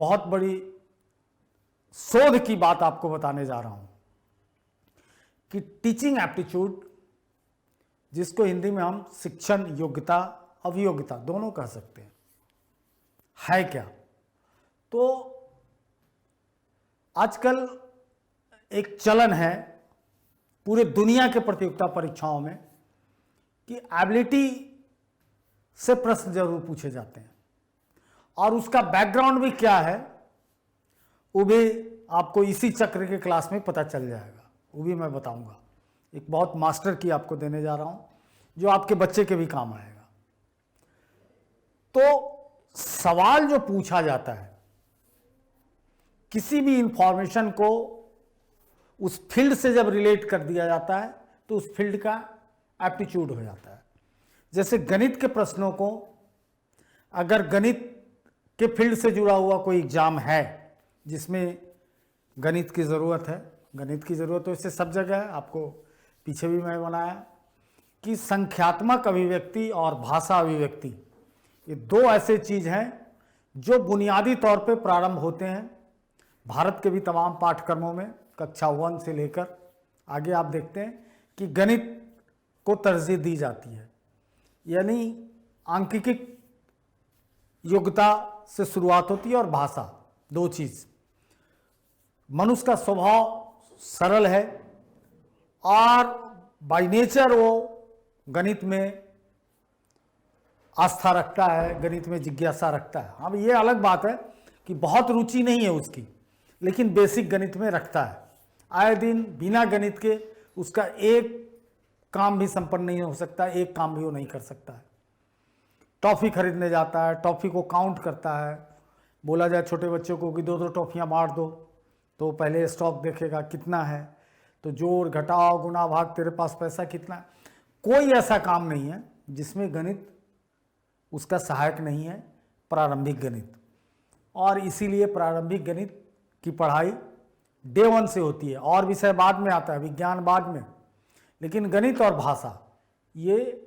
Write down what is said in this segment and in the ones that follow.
बहुत बड़ी शोध की बात आपको बताने जा रहा हूं कि टीचिंग एप्टीट्यूड, जिसको हिंदी में हम शिक्षण योग्यता अभियोग्यता दोनों कह सकते हैं, है क्या। तो आजकल एक चलन है पूरे दुनिया के प्रतियोगिता परीक्षाओं में कि एबिलिटी से प्रश्न जरूर पूछे जाते हैं, और उसका बैकग्राउंड भी क्या है वो भी आपको इसी चक्र के क्लास में पता चल जाएगा, वो भी मैं बताऊंगा। एक बहुत मास्टर की आपको देने जा रहा हूं जो आपके बच्चे के भी काम आएगा। तो सवाल जो पूछा जाता है, किसी भी इंफॉर्मेशन को उस फील्ड से जब रिलेट कर दिया जाता है तो उस फील्ड का एप्टीट्यूड हो जाता है। जैसे गणित के प्रश्नों को, अगर गणित के फील्ड से जुड़ा हुआ कोई एग्जाम है जिसमें गणित की ज़रूरत है, गणित की ज़रूरत तो इससे सब जगह है, आपको पीछे भी मैं बनाया कि संख्यात्मक अभिव्यक्ति और भाषा अभिव्यक्ति, ये दो ऐसे चीज़ हैं जो बुनियादी तौर पे प्रारंभ होते हैं भारत के भी तमाम पाठ्यक्रमों में, कक्षा 1 से लेकर आगे आप देखते हैं कि गणित को तरजीह दी जाती है। यानी आंकिक योग्यता से शुरुआत होती है और भाषा, दो चीज़। मनुष्य का स्वभाव सरल है और बाय नेचर वो गणित में आस्था रखता है, गणित में जिज्ञासा रखता है। अब ये अलग बात है कि बहुत रुचि नहीं है उसकी, लेकिन बेसिक गणित में रखता है। आए दिन बिना गणित के उसका एक काम भी संपन्न नहीं हो सकता, एक काम भी वो नहीं कर सकता है। टॉफ़ी खरीदने जाता है, टॉफ़ी को काउंट करता है। बोला जाए छोटे बच्चों को कि दो दो टॉफ़ियाँ बांट दो, तो पहले स्टॉक देखेगा कितना है, तो जोड़ घटाओ गुना भाग, तेरे पास पैसा कितना है। कोई ऐसा काम नहीं है जिसमें गणित उसका सहायक नहीं है, प्रारंभिक गणित। और इसीलिए प्रारंभिक गणित की पढ़ाई डे 1 से होती है, और विषय बाद में आता है, विज्ञान बाद में, लेकिन गणित और भाषा ये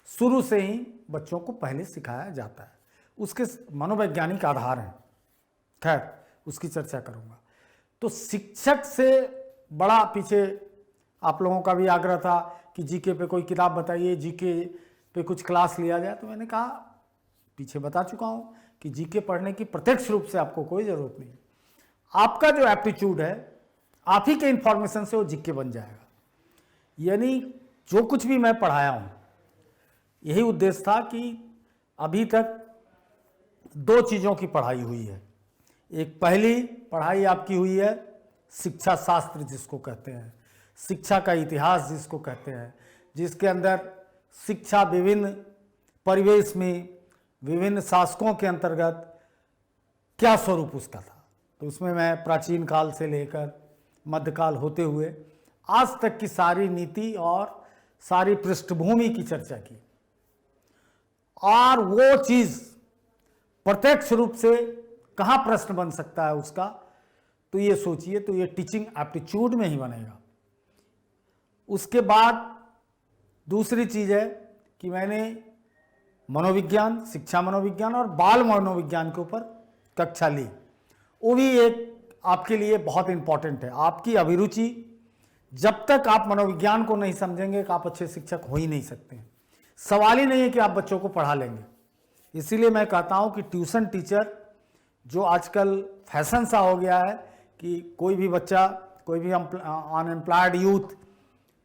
शुरू से ही बच्चों को पहले सिखाया जाता है। उसके मनोवैज्ञानिक आधार हैं, खैर उसकी चर्चा करूंगा। तो शिक्षक से बड़ा पीछे आप लोगों का भी आग्रह था कि जीके पे कोई किताब बताइए, जीके पे कुछ क्लास लिया जाए, तो मैंने कहा पीछे बता चुका हूँ कि जीके पढ़ने की प्रत्यक्ष रूप से आपको कोई ज़रूरत नहीं है। आपका जो एप्टीट्यूड है, आप ही के इंफॉर्मेशन से वो जीके बन जाएगा। यानी जो कुछ भी मैं पढ़ाया हूँ, यही उद्देश्य था कि अभी तक दो चीज़ों की पढ़ाई हुई है। एक पहली पढ़ाई आपकी हुई है शिक्षा शास्त्र जिसको कहते हैं, शिक्षा का इतिहास जिसको कहते हैं, जिसके अंदर शिक्षा विभिन्न परिवेश में विभिन्न शासकों के अंतर्गत क्या स्वरूप उसका था। तो उसमें मैं प्राचीन काल से लेकर मध्यकाल होते हुए आज तक की सारी नीति और सारी पृष्ठभूमि की चर्चा की, और वो चीज़ प्रत्यक्ष रूप से कहाँ प्रश्न बन सकता है उसका, तो ये सोचिए, तो ये टीचिंग एप्टीट्यूड में ही बनेगा। उसके बाद दूसरी चीज़ है कि मैंने मनोविज्ञान, शिक्षा मनोविज्ञान और बाल मनोविज्ञान के ऊपर कक्षा ली। वो भी एक आपके लिए बहुत इंपॉर्टेंट है। आपकी अभिरुचि, जब तक आप मनोविज्ञान को नहीं समझेंगे कि आप अच्छे शिक्षक हो ही नहीं सकते हैं। सवाल ही नहीं है कि आप बच्चों को पढ़ा लेंगे। इसीलिए मैं कहता हूं कि ट्यूशन टीचर, जो आजकल फैशन सा हो गया है कि कोई भी बच्चा, कोई भी अनएम्प्लॉयड यूथ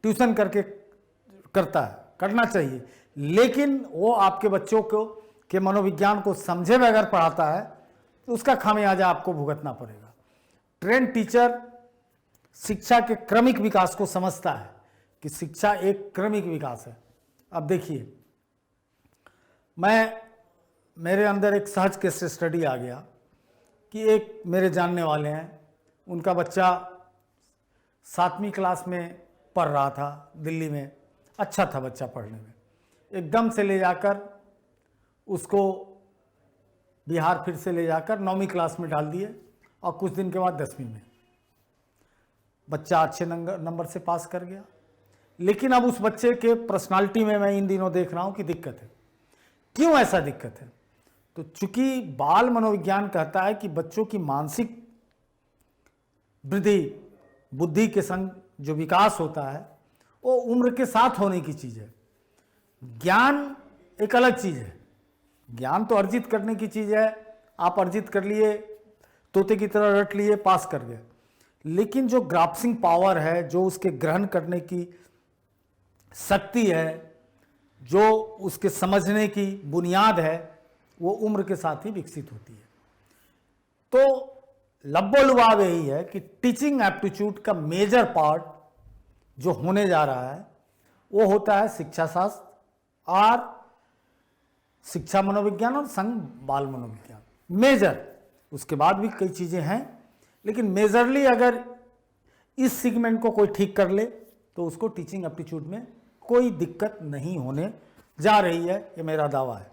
ट्यूशन करके करता है, करना चाहिए, लेकिन वो आपके बच्चों को के मनोविज्ञान को समझे बगैर पढ़ाता है तो उसका खामियाजा आपको भुगतना पड़ेगा। ट्रेंड टीचर शिक्षा के क्रमिक विकास को समझता है कि शिक्षा एक क्रमिक विकास है। अब देखिए, मेरे अंदर एक सहज केस स्टडी आ गया कि एक मेरे जानने वाले हैं, उनका बच्चा 7वीं क्लास में पढ़ रहा था दिल्ली में, अच्छा था बच्चा पढ़ने में, एकदम से ले जाकर उसको बिहार फिर से ले जाकर 9वीं क्लास में डाल दिए, और कुछ दिन के बाद 10वीं में बच्चा अच्छे नंबर से पास कर गया। लेकिन अब उस बच्चे के पर्सनालिटी में मैं इन दिनों देख रहा हूं कि दिक्कत है। क्यों ऐसा दिक्कत है? तो चूंकि बाल मनोविज्ञान कहता है कि बच्चों की मानसिक वृद्धि, बुद्धि के संग जो विकास होता है वो उम्र के साथ होने की चीज़ है। ज्ञान एक अलग चीज़ है। ज्ञान तो अर्जित करने की चीज़ है, आप अर्जित कर लिए, तोते की तरह रट लिए, पास कर गए। लेकिन जो ग्रास्पिंग पावर है, जो उसके ग्रहण करने की शक्ति है, जो उसके समझने की बुनियाद है, वो उम्र के साथ ही विकसित होती है। तो लब्बो-लुभाव यही है कि टीचिंग एप्टीट्यूड का मेजर पार्ट जो होने जा रहा है वो होता है शिक्षा शास्त्र और शिक्षा मनोविज्ञान और संग बाल मनोविज्ञान, मेजर। उसके बाद भी कई चीज़ें हैं, लेकिन मेजरली अगर इस सेगमेंट को कोई ठीक कर ले तो उसको टीचिंग एप्टीट्यूड में कोई दिक्कत नहीं होने जा रही है, ये मेरा दावा है।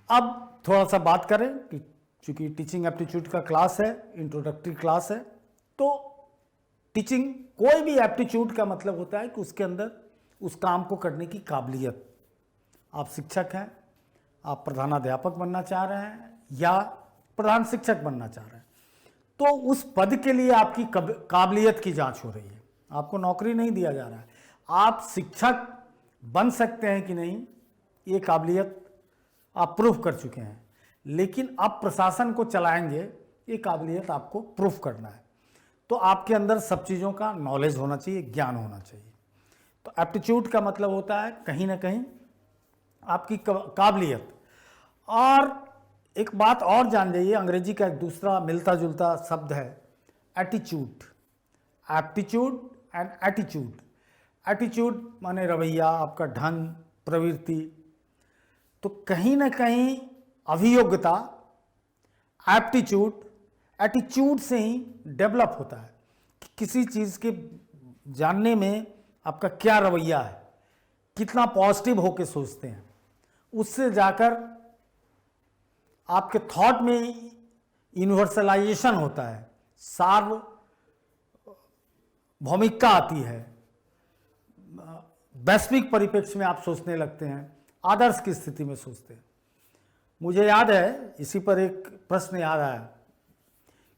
अब थोड़ा सा बात करें कि चूंकि टीचिंग एप्टीट्यूड का क्लास है, इंट्रोडक्टरी क्लास है, तो टीचिंग कोई भी एप्टीट्यूड का मतलब होता है कि उसके अंदर उस काम को करने की काबिलियत। आप शिक्षक हैं, आप प्रधानाध्यापक बनना चाह रहे हैं या प्रधान शिक्षक बनना चाह रहे हैं, तो उस पद के लिए आपकी काबिलियत की जांच हो रही है। आपको नौकरी नहीं दिया जा रहा है। आप शिक्षक बन सकते हैं कि नहीं, ये काबिलियत आप प्रूफ कर चुके हैं, लेकिन अब प्रशासन को चलाएंगे, ये काबिलियत आपको प्रूफ करना है। तो आपके अंदर सब चीज़ों का नॉलेज होना चाहिए, ज्ञान होना चाहिए। तो एप्टीट्यूड का मतलब होता है कहीं ना कहीं आपकी काबिलियत। और एक बात और जान जाइए, अंग्रेजी का एक दूसरा मिलता जुलता शब्द है attitude. Aptitude and attitude. Attitude माने रवैया, आपका ढंग, प्रवृत्ति। तो कहीं ना कहीं अभियोग्यता एप्टीट्यूड, एटीट्यूड से ही डेवलप होता है कि किसी चीज़ के जानने में आपका क्या रवैया है, कितना पॉजिटिव होकर सोचते हैं, उससे जाकर आपके थॉट में यूनिवर्सलाइजेशन होता है, सार्वभौमिकता आती है, वैश्विक परिप्रेक्ष्य में आप सोचने लगते हैं, आदर्श की स्थिति में सोचते हैं। मुझे याद है, इसी पर एक प्रश्न याद आया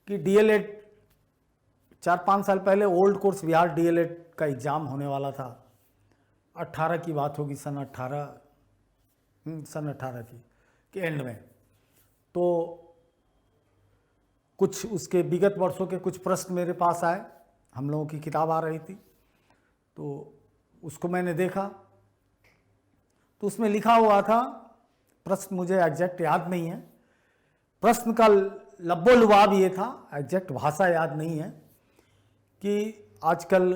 कि डीएलएड 4-5 साल पहले ओल्ड कोर्स बिहार डीएलएड का एग्ज़ाम होने वाला था। 18 की बात होगी, सन 18 की एंड में। तो कुछ उसके विगत वर्षों के कुछ प्रश्न मेरे पास आए, हम लोगों की किताब आ रही थी, तो उसको मैंने देखा। तो उसमें लिखा हुआ था, प्रश्न मुझे एग्जैक्ट याद नहीं है, प्रश्न का लब्बो-लुभाव ये था, एग्जैक्ट भाषा याद नहीं है, कि आजकल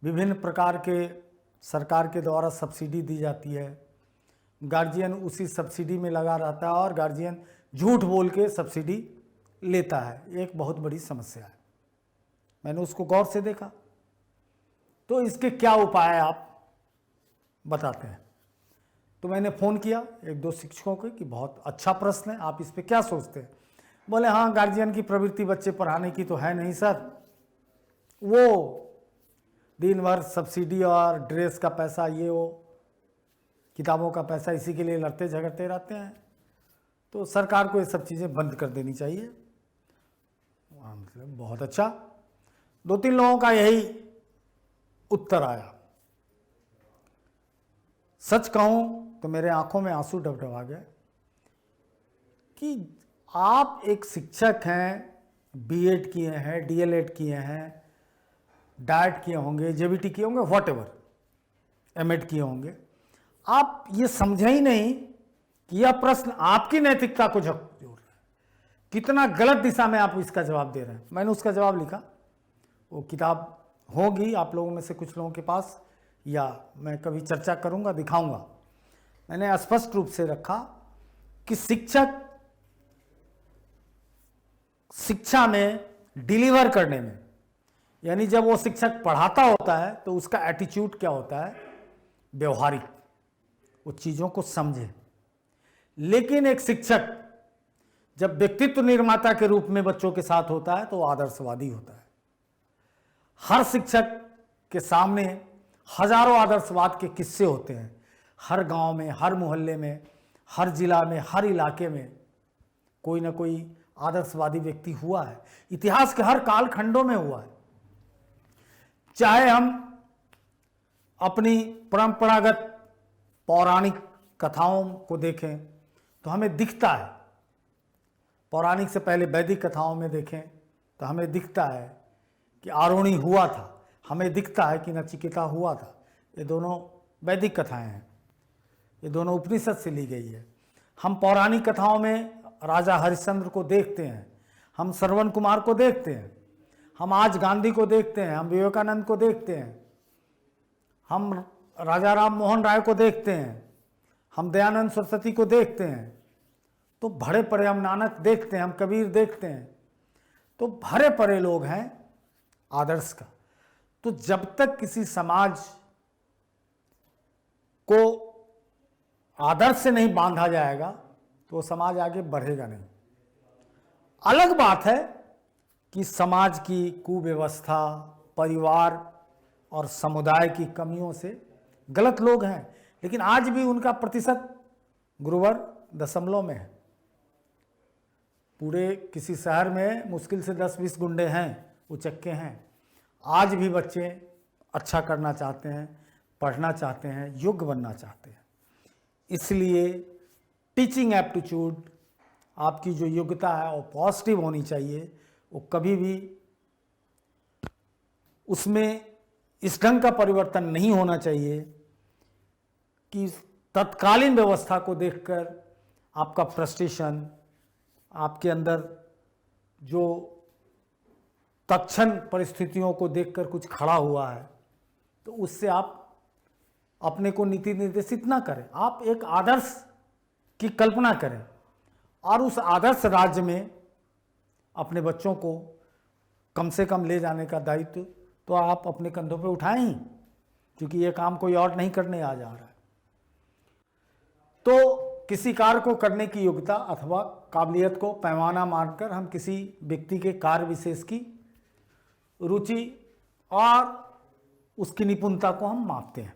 विभिन्न प्रकार के सरकार के द्वारा सब्सिडी दी जाती है, गार्जियन उसी सब्सिडी में लगा रहता है और गार्जियन झूठ बोल के सब्सिडी लेता है। एक बहुत बड़ी समस्या है। मैंने उसको गौर से देखा। तो इसके क्या उपाय आप बताते हैं? तो मैंने फ़ोन किया 1-2 शिक्षकों को कि बहुत अच्छा प्रश्न है, आप इस पे क्या सोचते हैं? बोले हाँ, गार्जियन की प्रवृत्ति बच्चे पढ़ाने की तो है नहीं सर, वो दिन भर सब्सिडी और ड्रेस का पैसा, ये वो किताबों का पैसा, इसी के लिए लड़ते झगड़ते रहते हैं। तो सरकार को ये सब चीज़ें बंद कर देनी चाहिए। मतलब बहुत अच्छा। 2-3 लोगों का यही उत्तर आया। सच कहूँ तो मेरे आंखों में आंसू डबडबा गए कि आप एक शिक्षक हैं, बीएड किए हैं, डीएलएड किए हैं, डाइट किए होंगे, जेबीटी किए होंगे, व्हाटएवर, एमएड किए होंगे, आप ये समझे ही नहीं कि यह प्रश्न आपकी नैतिकता को झकझोर रहा है। कितना गलत दिशा में आप इसका जवाब दे रहे हैं। मैंने उसका जवाब लिखा, वो किताब होगी आप लोगों में से कुछ लोगों के पास, या मैं कभी चर्चा करूंगा, दिखाऊंगा। मैंने स्पष्ट रूप से रखा कि शिक्षक शिक्षा में डिलीवर करने में, यानी जब वो शिक्षक पढ़ाता होता है तो उसका एटीट्यूड क्या होता है, व्यवहारिक, वो चीज़ों को समझे। लेकिन एक शिक्षक जब व्यक्तित्व निर्माता के रूप में बच्चों के साथ होता है तो वो आदर्शवादी होता है। हर शिक्षक के सामने हजारों आदर्शवाद के किस्से होते हैं, हर गांव में, हर मोहल्ले में, हर जिला में, हर इलाके में कोई ना कोई आदर्शवादी व्यक्ति हुआ है। इतिहास के हर कालखंडों में हुआ है। चाहे हम अपनी परंपरागत पौराणिक कथाओं को देखें तो हमें दिखता है, पौराणिक से पहले वैदिक कथाओं में देखें तो हमें दिखता है कि आरोणी हुआ था, हमें दिखता है कि नचिकेता हुआ था। ये दोनों वैदिक कथाएं हैं, ये दोनों उपनिषद से ली गई है। हम पौराणिक कथाओं में राजा हरिश्चंद्र को देखते हैं, हम श्रवण कुमार को देखते हैं, हम आज गांधी को देखते हैं, हम विवेकानंद को देखते हैं, हम राजा राम मोहन राय को देखते हैं, हम दयानंद सरस्वती को देखते हैं, तो भरे पड़े हम नानक देखते हैं, हम कबीर देखते हैं, तो भरे पड़े लोग हैं आदर्श का। तो जब तक किसी समाज को आदर्श से नहीं बांधा जाएगा तो वो समाज आगे बढ़ेगा नहीं। अलग बात है कि समाज की कुव्यवस्था, परिवार और समुदाय की कमियों से गलत लोग हैं, लेकिन आज भी उनका प्रतिशत गुरुवर दशमलव में है। पूरे किसी शहर में मुश्किल से 10-20 गुंडे हैं, उचक्के हैं। आज भी बच्चे अच्छा करना चाहते हैं, पढ़ना चाहते हैं, योग्य बनना चाहते हैं। इसलिए टीचिंग एप्टीट्यूड, आपकी जो योग्यता है वो पॉजिटिव होनी चाहिए। वो कभी भी उसमें इस ढंग का परिवर्तन नहीं होना चाहिए कि तत्कालीन व्यवस्था को देखकर आपका फ्रस्ट्रेशन, आपके अंदर जो तत्क्षण परिस्थितियों को देखकर कुछ खड़ा हुआ है तो उससे आप अपने को नीति निर्देशित ना करें। आप एक आदर्श की कल्पना करें और उस आदर्श राज्य में अपने बच्चों को कम से कम ले जाने का दायित्व तो आप अपने कंधों पे उठाएं ही, क्योंकि ये काम कोई और नहीं करने आ जा रहा है। तो किसी कार्य को करने की योग्यता अथवा काबिलियत को पैमाना मानकर हम किसी व्यक्ति के कार्य विशेष की रुचि और उसकी निपुणता को हम मापते हैं।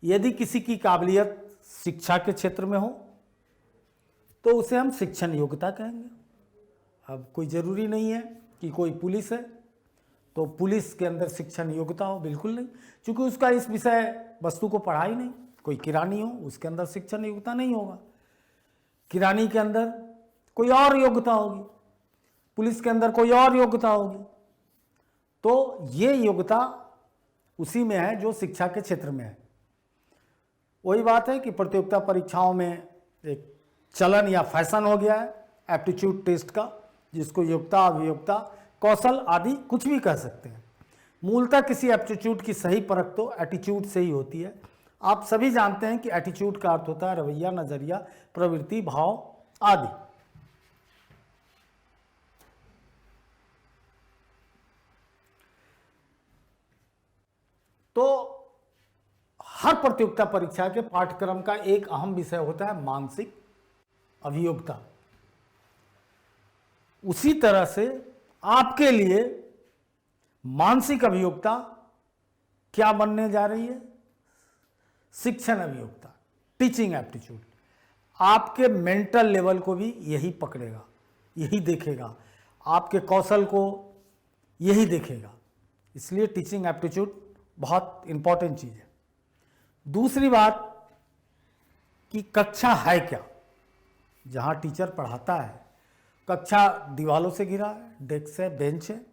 यदि किसी की काबिलियत शिक्षा के क्षेत्र में हो तो उसे हम शिक्षण योग्यता कहेंगे। अब कोई ज़रूरी नहीं है कि कोई पुलिस है तो पुलिस के अंदर शिक्षण योग्यता हो, बिल्कुल नहीं, क्योंकि उसका इस विषय वस्तु को पढ़ा ही नहीं। कोई किरानी हो, उसके अंदर शिक्षण योग्यता नहीं होगा, किरानी के अंदर कोई और योग्यता होगी, पुलिस के अंदर कोई और योग्यता होगी। तो ये योग्यता उसी में है जो शिक्षा के क्षेत्र में है। वही बात है कि प्रतियोगिता परीक्षाओं में एक चलन या फैशन हो गया है एप्टीट्यूड टेस्ट का, जिसको योग्यता, अभियोग्यता, कौशल आदि कुछ भी कह सकते हैं। मूलतः किसी एप्टीट्यूड की सही परख तो एटीट्यूड से ही होती है। आप सभी जानते हैं कि एटीट्यूड का अर्थ होता है रवैया, नजरिया, प्रवृत्ति, भाव आदि। तो हर प्रतियोगिता परीक्षा के पाठ्यक्रम का एक अहम विषय होता है मानसिक अभियोग्यता। उसी तरह से आपके लिए मानसिक अभियोग्यता क्या बनने जा रही है? शिक्षण अभियोग्यता, टीचिंग एप्टीट्यूड। आपके मेंटल लेवल को भी यही पकड़ेगा, यही देखेगा, आपके कौशल को यही देखेगा। इसलिए टीचिंग एप्टीट्यूड बहुत इंपॉर्टेंट चीज़ है। दूसरी बात कि कक्षा है क्या। जहाँ टीचर पढ़ाता है, कक्षा दीवारों से घिरा है, डेस्क है, बेंच है,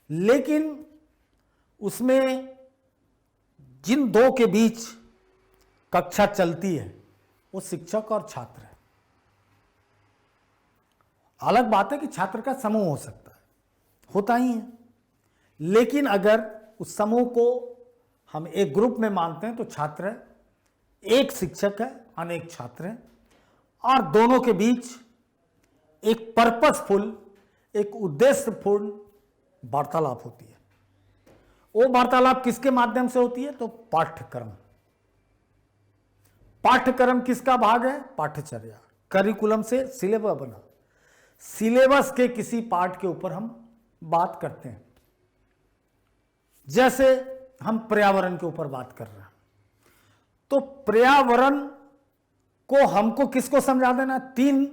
लेकिन उसमें जिन दो के बीच कक्षा चलती है वो शिक्षक और छात्र है। अलग बात है कि छात्र का समूह हो सकता है, होता ही है, लेकिन अगर उस समूह को हम एक ग्रुप में मानते हैं तो छात्र है, एक शिक्षक है, अनेक छात्र हैं, और दोनों के बीच एक पर्पसफुल, एक उद्देश्यपूर्ण वार्तालाप होती है। वो वार्तालाप किसके माध्यम से होती है? तो पाठ्यक्रम। पाठ्यक्रम किसका भाग है? पाठ्यचर्या, करिकुलम से सिलेबस बना। सिलेबस के किसी पाठ के ऊपर हम बात करते हैं। जैसे हम पर्यावरण के ऊपर बात कर रहे हैं, तो पर्यावरण को हमको किसको समझा देना, 3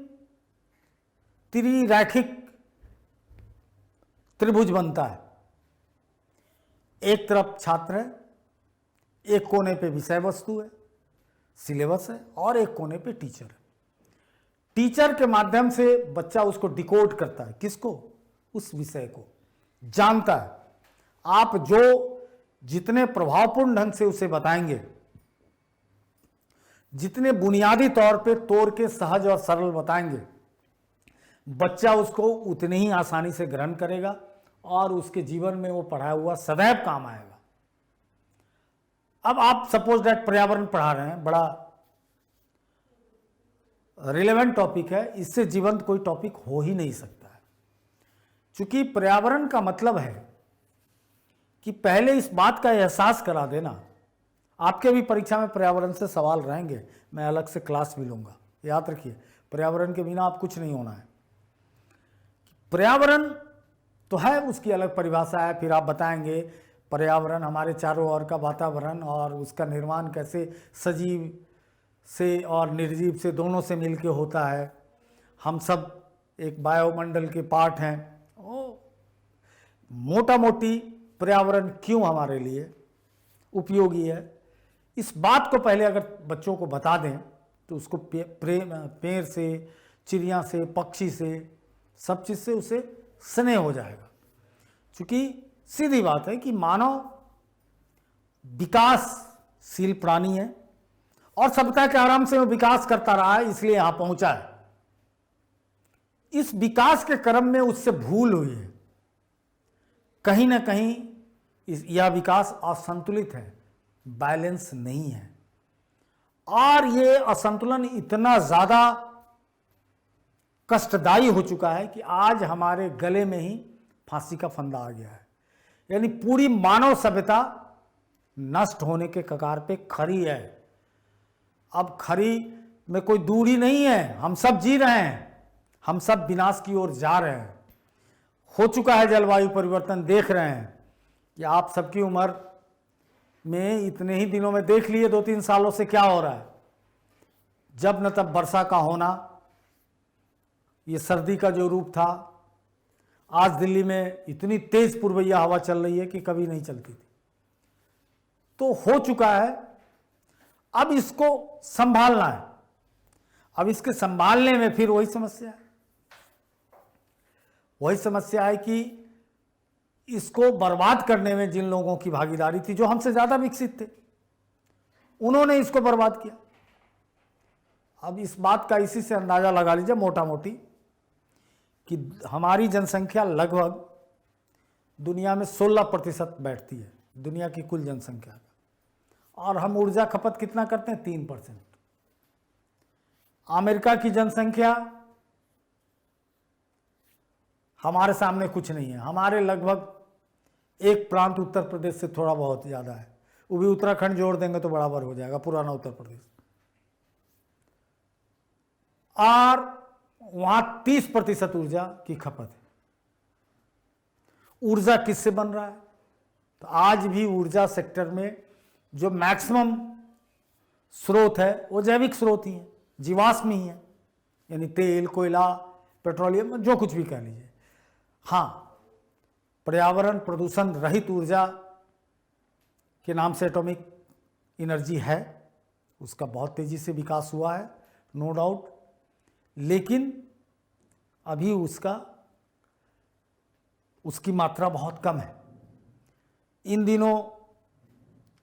त्रिरैखिक त्रिभुज बनता है। एक तरफ छात्र है, एक कोने पे विषय वस्तु है, सिलेबस है, और एक कोने पे टीचर है। टीचर के माध्यम से बच्चा उसको डिकोड करता है, किसको, उस विषय को जानता है। आप जो जितने प्रभावपूर्ण ढंग से उसे बताएंगे, जितने बुनियादी तौर पे तोड़ के सहज और सरल बताएंगे, बच्चा उसको उतनी ही आसानी से ग्रहण करेगा और उसके जीवन में वो पढ़ाया हुआ सदैव काम आएगा। अब आप सपोज दैट पर्यावरण पढ़ा रहे हैं, बड़ा रिलेवेंट टॉपिक है, इससे जीवंत कोई टॉपिक हो ही नहीं सकता है। क्योंकि पर्यावरण का मतलब है कि पहले इस बात का एहसास करा देना। आपके भी परीक्षा में पर्यावरण से सवाल रहेंगे, मैं अलग से क्लास भी लूंगा, याद रखिए। पर्यावरण के बिना आप कुछ नहीं होना है। पर्यावरण तो है, उसकी अलग परिभाषा है, फिर आप बताएंगे पर्यावरण हमारे चारों ओर का वातावरण और उसका निर्माण कैसे सजीव से और निर्जीव से दोनों से मिलके होता है। हम सब एक वायुमंडल के पार्ट हैं। मोटा मोटी पर्यावरण क्यों हमारे लिए उपयोगी है, इस बात को पहले अगर बच्चों को बता दें तो उसको पेड़ से, चिड़िया से, पक्षी से, सब चीज़ से उसे स्नेह हो जाएगा। क्योंकि सीधी बात है कि मानव विकासशील प्राणी है और सभ्यता के आराम से वो विकास करता रहा है, इसलिए यहां पहुंचा है। इस विकास के क्रम में उससे भूल हुई है, कहीं ना कहीं यह विकास असंतुलित है, बैलेंस नहीं है। और ये असंतुलन इतना ज्यादा कष्टदायी हो चुका है कि आज हमारे गले में ही फांसी का फंदा आ गया है। यानी पूरी मानव सभ्यता नष्ट होने के कगार पे खड़ी है। अब खड़ी में कोई दूरी नहीं है, हम सब जी रहे हैं, हम सब विनाश की ओर जा रहे हैं। हो चुका है जलवायु परिवर्तन, देख रहे हैं कि आप सबकी उम्र में इतने ही दिनों में देख लिए 2-3 सालों से क्या हो रहा है। जब न तब वर्षा का होना, ये सर्दी का जो रूप था, आज दिल्ली में इतनी तेज पूर्वैया हवा चल रही है कि कभी नहीं चलती थी। तो हो चुका है, अब इसको संभालना है। अब इसके संभालने में फिर वही समस्या है, वही समस्या है कि इसको बर्बाद करने में जिन लोगों की भागीदारी थी, जो हमसे ज्यादा विकसित थे, उन्होंने इसको बर्बाद किया। अब इस बात का इसी से अंदाजा लगा लीजिए मोटा मोटी कि हमारी जनसंख्या लगभग दुनिया में 16% बैठती है, दुनिया की कुल जनसंख्या का, और हम ऊर्जा खपत कितना करते हैं, 3%। अमेरिका की जनसंख्या हमारे सामने कुछ नहीं है। हमारे लगभग एक प्रांत उत्तर प्रदेश से थोड़ा बहुत ज्यादा है, वो भी उत्तराखंड जोड़ देंगे तो बराबर हो जाएगा पुराना उत्तर प्रदेश। और वहां 30% ऊर्जा की खपत है। ऊर्जा किससे बन रहा है, तो आज भी ऊर्जा सेक्टर में जो मैक्सिमम स्रोत है वो जैविक स्रोत ही है, जीवाश्म ही है, यानी तेल, कोयला, पेट्रोलियम, जो कुछ भी कह लीजिए। हाँ, पर्यावरण प्रदूषण रहित ऊर्जा के नाम से एटॉमिक एनर्जी है, उसका बहुत तेजी से विकास हुआ है, नो डाउट, लेकिन अभी उसकी मात्रा बहुत कम है। इन दिनों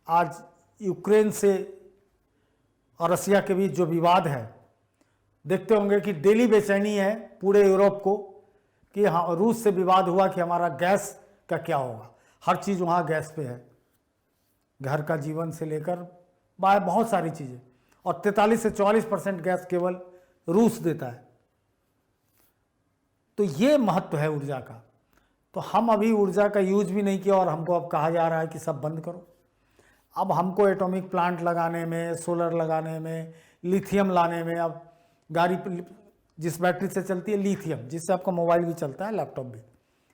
आज यूक्रेन से और रसिया के बीच जो विवाद है, देखते होंगे कि डेली बेचैनी है पूरे यूरोप को कि हाँ, रूस से विवाद हुआ कि हमारा गैस का क्या होगा। हर चीज़ वहाँ गैस पे है, घर का जीवन से लेकर बहुत सारी चीज़ें, और 43 से 44% गैस केवल रूस देता है। तो ये महत्व है ऊर्जा का। तो हम अभी ऊर्जा का यूज भी नहीं किया और हमको अब कहा जा रहा है कि सब बंद करो। अब हमको एटॉमिक प्लांट लगाने में, सोलर लगाने में, लिथियम लाने में, अब गाड़ी जिस बैटरी से चलती है लिथियम, जिससे आपका मोबाइल भी चलता है, लैपटॉप भी,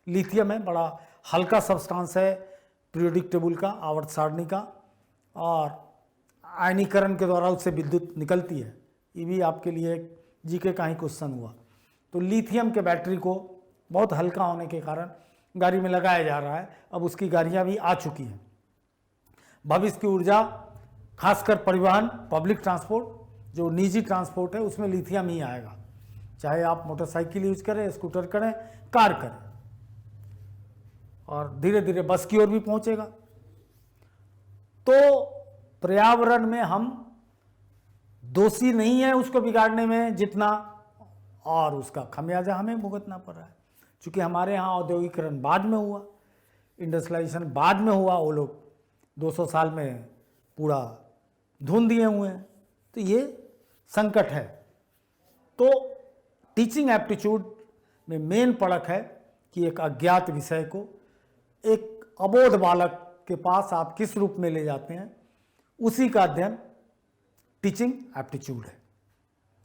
लिथियम है, बड़ा हल्का सब्सटेंस है पीरियोडिक टेबल का, आवर्त सारणी का, और आयनीकरण के द्वारा उससे विद्युत निकलती है, ये भी आपके लिए जीके का ही क्वेश्चन हुआ। तो लिथियम के बैटरी को बहुत हल्का होने के कारण गाड़ी में लगाया जा रहा है, अब उसकी गाड़ियाँ भी आ चुकी हैं। भविष्य की ऊर्जा खासकर परिवहन, पब्लिक ट्रांसपोर्ट, जो निजी ट्रांसपोर्ट है उसमें लिथियम ही आएगा, चाहे आप मोटरसाइकिल यूज करें, स्कूटर करें, कार करें, और धीरे धीरे बस की ओर भी पहुंचेगा। तो पर्यावरण में हम दोषी नहीं है उसको बिगाड़ने में जितना, और उसका खमियाजा हमें भुगतना पड़ रहा है, क्योंकि हमारे यहाँ औद्योगिकरण बाद में हुआ, इंडस्ट्रियलाइजेशन बाद में हुआ, वो लोग 200 साल में पूरा धुन दिए हुए हैं। तो ये संकट है। तो टीचिंग एप्टीट्यूड में मेन परख है कि एक अज्ञात विषय को एक अबोध बालक के पास आप किस रूप में ले जाते हैं, उसी का अध्ययन टीचिंग एप्टीट्यूड है।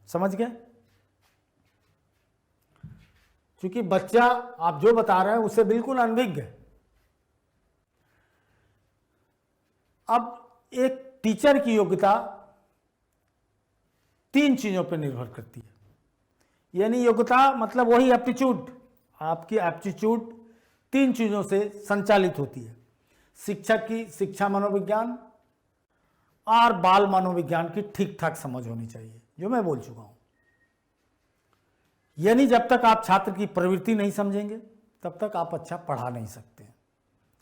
समझ गए? क्योंकि बच्चा आप जो बता रहे हैं उससे बिल्कुल अनभिज्ञ है। अब एक टीचर की योग्यता 3 चीजों पर निर्भर करती है, यानी योग्यता मतलब वही एप्टीट्यूड, आपकी एप्टीट्यूड 3 चीजों से संचालित होती है। शिक्षक की शिक्षा मनोविज्ञान और बाल मनोविज्ञान की ठीक ठाक समझ होनी चाहिए, जो मैं बोल चुका हूं। यानी जब तक आप छात्र की प्रवृत्ति नहीं समझेंगे तब तक आप अच्छा पढ़ा नहीं सकते।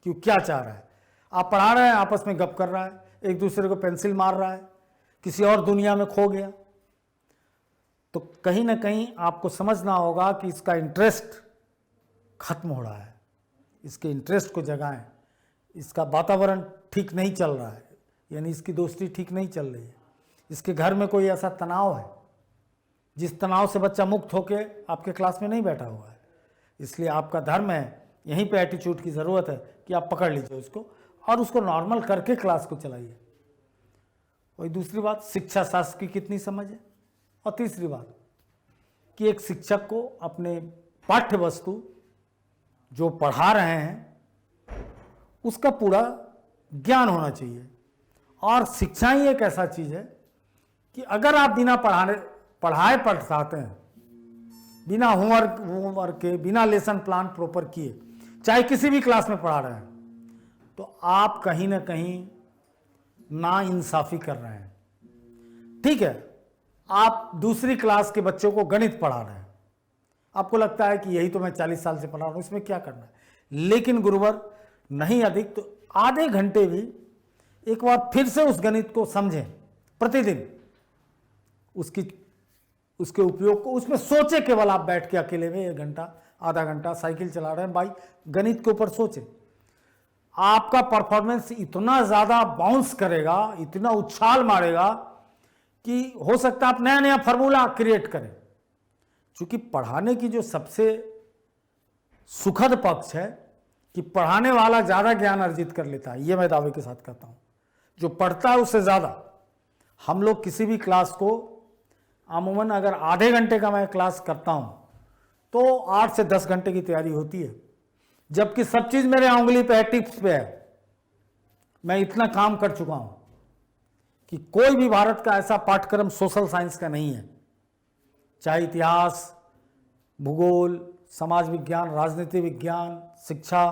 क्यों, क्या चाह रहा है, आप पढ़ा रहे हैं, आपस में गप कर रहा है, एक दूसरे को पेंसिल मार रहा है, किसी और दुनिया में खो गया, तो कहीं ना कहीं आपको समझना होगा कि इसका इंटरेस्ट खत्म हो रहा है, इसके इंटरेस्ट को जगाएं। इसका वातावरण ठीक नहीं चल रहा है, यानी इसकी दोस्ती ठीक नहीं चल रही है, इसके घर में कोई ऐसा तनाव है जिस तनाव से बच्चा मुक्त होकर आपके क्लास में नहीं बैठा हुआ है। इसलिए आपका धर्म है, यहीं पे एटीट्यूड की ज़रूरत है कि आप पकड़ लीजिए उसको और उसको नॉर्मल करके क्लास को चलाइए। और दूसरी बात, शिक्षा शास्त्र की कितनी समझ है। और तीसरी बात कि एक शिक्षक को अपने पाठ्य वस्तु जो पढ़ा रहे हैं उसका पूरा ज्ञान होना चाहिए। और शिक्षा ही एक ऐसा चीज़ है कि अगर आप बिना पढ़ाए पढ़ाते हैं, बिना होमवर्क के, बिना लेसन प्लान प्रॉपर किए, चाहे किसी भी क्लास में पढ़ा रहे हैं, तो आप कहीं ना कहीं ना इंसाफी कर रहे हैं। ठीक है, आप दूसरी क्लास के बच्चों को गणित पढ़ा रहे हैं, आपको लगता है कि यही तो मैं 40 साल से पढ़ा रहा हूं, इसमें क्या करना है, लेकिन गुरुवर नहीं अधिक तो आधे घंटे भी एक बार फिर से उस गणित को समझें, प्रतिदिन उसके उपयोग को, उसमें सोचे। केवल आप बैठ के अकेले में 1 घंटा, आधा घंटा साइकिल चला रहे हैं भाई, गणित के ऊपर सोचें, आपका परफॉर्मेंस इतना ज़्यादा बाउंस करेगा, इतना उछाल मारेगा कि हो सकता है आप नया नया फार्मूला क्रिएट करें। क्योंकि पढ़ाने की जो सबसे सुखद पक्ष है कि पढ़ाने वाला ज़्यादा ज्ञान अर्जित कर लेता है, ये मैं दावे के साथ कहता हूँ। जो पढ़ता है उससे ज़्यादा। हम लोग किसी भी क्लास को अमूमन अगर आधे घंटे का मैं क्लास करता हूँ तो 8 से 10 घंटे की तैयारी होती है, जबकि सब चीज़ मेरे उंगली पे है, टिप्स पे है। मैं इतना काम कर चुका हूँ कि कोई भी भारत का ऐसा पाठ्यक्रम सोशल साइंस का नहीं है, चाहे इतिहास, भूगोल, समाज विज्ञान, राजनीति विज्ञान, शिक्षा,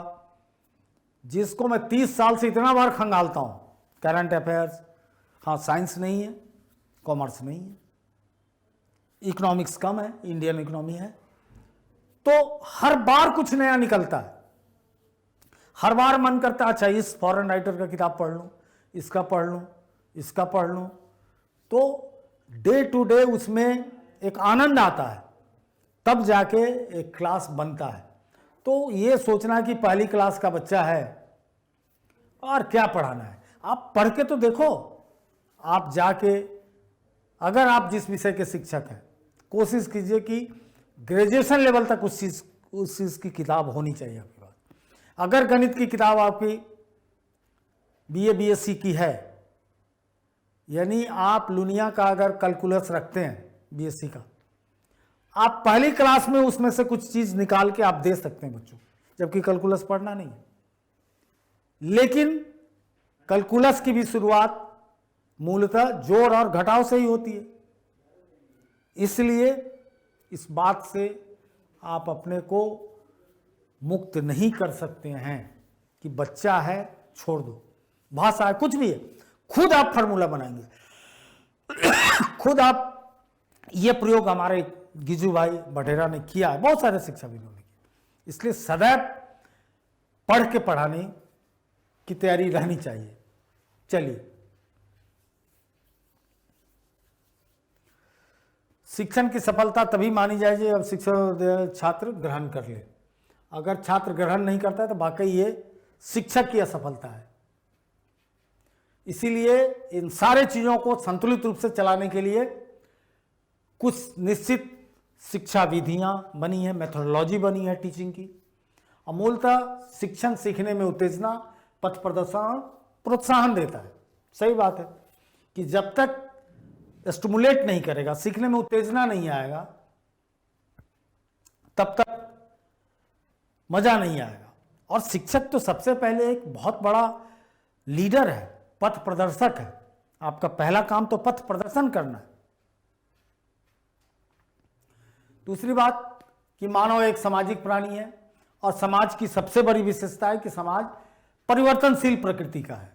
जिसको मैं 30 साल से इतना बार खंगालता हूँ, करंट अफेयर्स। हाँ, साइंस नहीं है, कॉमर्स नहीं है, इकोनॉमिक्स कम है, इंडियन इकोनॉमी है, तो हर बार कुछ नया निकलता है। हर बार मन करता है अच्छा इस फॉरेन राइटर का किताब पढ़ लूँ, इसका पढ़ लूँ, इसका पढ़ लूँ, तो डे टू डे उसमें एक आनंद आता है, तब जाके एक क्लास बनता है। तो ये सोचना कि पहली क्लास का बच्चा है और क्या पढ़ाना है, आप पढ़ के तो देखो। आप जाके, अगर आप जिस विषय के शिक्षक हैं, कोशिश कीजिए कि ग्रेजुएशन लेवल तक उस चीज़ की किताब होनी चाहिए आपके पास। अगर गणित की किताब आपकी BA BSc की है, यानी आप लुनिया का अगर कैलकुलस रखते हैं BSc का, आप पहली क्लास में उसमें से कुछ चीज़ निकाल के आप दे सकते हैं बच्चों, जबकि कैलकुलस पढ़ना नहीं है। लेकिन कैलकुलस की भी शुरुआत मूलतः जोड़ और घटाव से ही होती है। इसलिए इस बात से आप अपने को मुक्त नहीं कर सकते हैं कि बच्चा है छोड़ दो, भाषा है, कुछ भी है, खुद आप फार्मूला बनाएंगे, खुद आप। ये प्रयोग हमारे गिजू भाई बटेरा ने किया है, बहुत सारे शिक्षाविदों ने किया। इसलिए सदैव पढ़ के पढ़ाने की तैयारी रहनी चाहिए। चलिए, शिक्षण की सफलता तभी मानी जाए जब शिक्षण छात्र ग्रहण कर ले। अगर छात्र ग्रहण नहीं करता है तो वाकई ये शिक्षक की असफलता है। इसीलिए इन सारे चीजों को संतुलित रूप से चलाने के लिए कुछ निश्चित शिक्षा विधियां बनी है, मेथोडोलॉजी बनी है टीचिंग की। मूलतः शिक्षण सीखने में उत्तेजना, पथ प्रदर्शन, प्रोत्साहन देता है। सही बात है कि जब तक स्टिमुलेट नहीं करेगा, सीखने में उत्तेजना नहीं आएगा, तब तक मजा नहीं आएगा। और शिक्षक तो सबसे पहले एक बहुत बड़ा लीडर है, पथ प्रदर्शक है। आपका पहला काम तो पथ प्रदर्शन करना है। दूसरी बात कि मानव एक सामाजिक प्राणी है और समाज की सबसे बड़ी विशेषता है कि समाज परिवर्तनशील प्रकृति का है।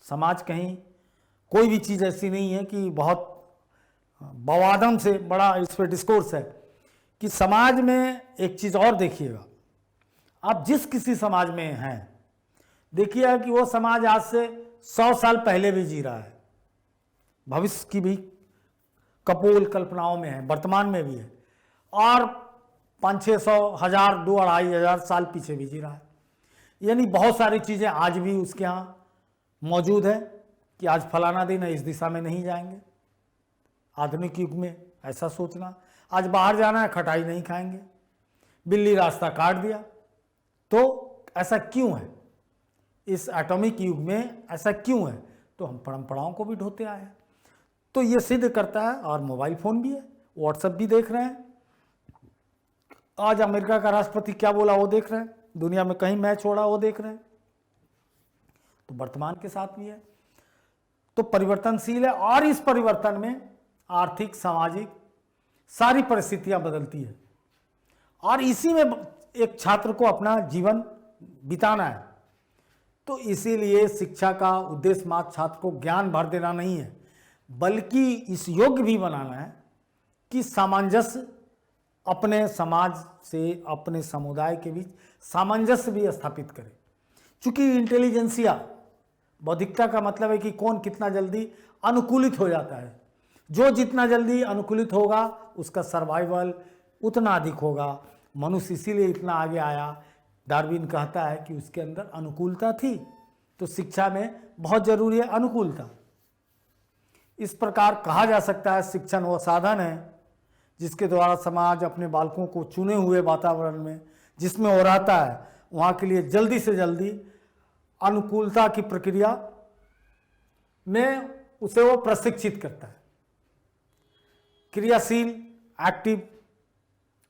समाज कहीं कोई भी चीज़ ऐसी नहीं है कि बहुत बवादम से बड़ा इस पर डिस्कोर्स है कि समाज में एक चीज़ और देखिएगा। आप जिस किसी समाज में हैं, देखिएगा कि वो समाज आज से 100 साल पहले भी जी रहा है, भविष्य की भी कपोल कल्पनाओं में है, वर्तमान में भी है, और 500-600, 1000, 2-2500 साल पीछे भी जी रहा है। यानी बहुत सारी चीज़ें आज भी उसके यहाँ मौजूद है कि आज फलाना दिन है, इस दिशा में नहीं जाएंगे। आधुनिक युग में ऐसा सोचना, आज बाहर जाना है, खटाई नहीं खाएंगे, बिल्ली रास्ता काट दिया। तो ऐसा क्यों है? इस एटॉमिक युग में ऐसा क्यों है? तो हम परंपराओं को भी ढोते आए हैं। तो ये सिद्ध करता है। और मोबाइल फ़ोन भी है, व्हाट्सएप भी देख रहे हैं, आज अमेरिका का राष्ट्रपति क्या बोला वो देख रहे हैं, दुनिया में कहीं मैच हो रहा वो देख रहे हैं। तो वर्तमान के साथ भी है, तो परिवर्तनशील है। और इस परिवर्तन में आर्थिक, सामाजिक सारी परिस्थितियां बदलती है। और इसी में एक छात्र को अपना जीवन बिताना है। तो इसीलिए शिक्षा का उद्देश्य मात्र छात्र को ज्ञान भर देना नहीं है, बल्कि इस योग्य भी बनाना है कि सामंजस्य अपने समाज से, अपने समुदाय के बीच सामंजस्य भी स्थापित करे। चूंकि इंटेलिजेंसिया, बौद्धिकता का मतलब है कि कौन कितना जल्दी अनुकूलित हो जाता है। जो जितना जल्दी अनुकूलित होगा उसका सर्वाइवल उतना अधिक होगा। मनुष्य इसीलिए इतना आगे आया। डार्विन कहता है कि उसके अंदर अनुकूलता थी। तो शिक्षा में बहुत जरूरी है अनुकूलता। इस प्रकार कहा जा सकता है शिक्षण वो साधन है जिसके द्वारा समाज अपने बालकों को चुने हुए वातावरण में जिसमें वो रहता है वहाँ के लिए जल्दी से जल्दी अनुकूलता की प्रक्रिया में उसे वो प्रशिक्षित करता है। क्रियाशील, एक्टिव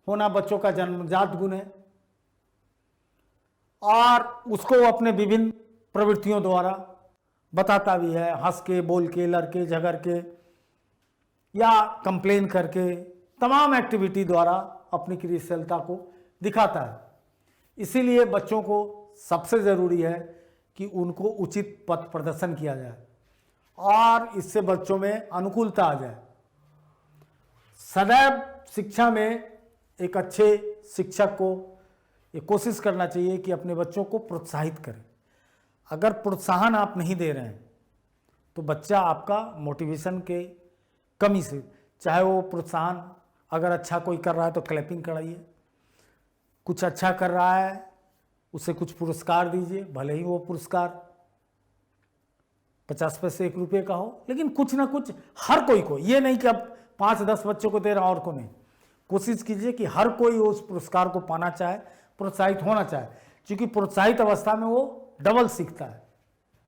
होना बच्चों का जन्मजात गुण है और उसको वो अपने विभिन्न प्रवृत्तियों द्वारा बताता भी है, हंस के, बोल के, लड़के झगड़ के या कंप्लेन करके, तमाम एक्टिविटी द्वारा अपनी क्रियाशीलता को दिखाता है। इसीलिए बच्चों को सबसे ज़रूरी है कि उनको उचित पथ प्रदर्शन किया जाए और इससे बच्चों में अनुकूलता आ जाए। सदैव शिक्षा में एक अच्छे शिक्षक को ये कोशिश करना चाहिए कि अपने बच्चों को प्रोत्साहित करें। अगर प्रोत्साहन आप नहीं दे रहे हैं तो बच्चा आपका मोटिवेशन के कमी से, चाहे वो प्रोत्साहन अगर अच्छा कोई कर रहा है तो क्लैपिंग कराइए, कुछ अच्छा कर रहा है उसे कुछ पुरस्कार दीजिए, भले ही वो पुरस्कार 50 पैसे 1 रुपये का हो, लेकिन कुछ ना कुछ हर कोई को, ये नहीं कि अब 5-10 बच्चों को दे रहा और को नहीं। कोशिश कीजिए कि हर कोई उस पुरस्कार को पाना चाहे, प्रोत्साहित होना चाहे, क्योंकि प्रोत्साहित अवस्था में वो डबल सीखता है।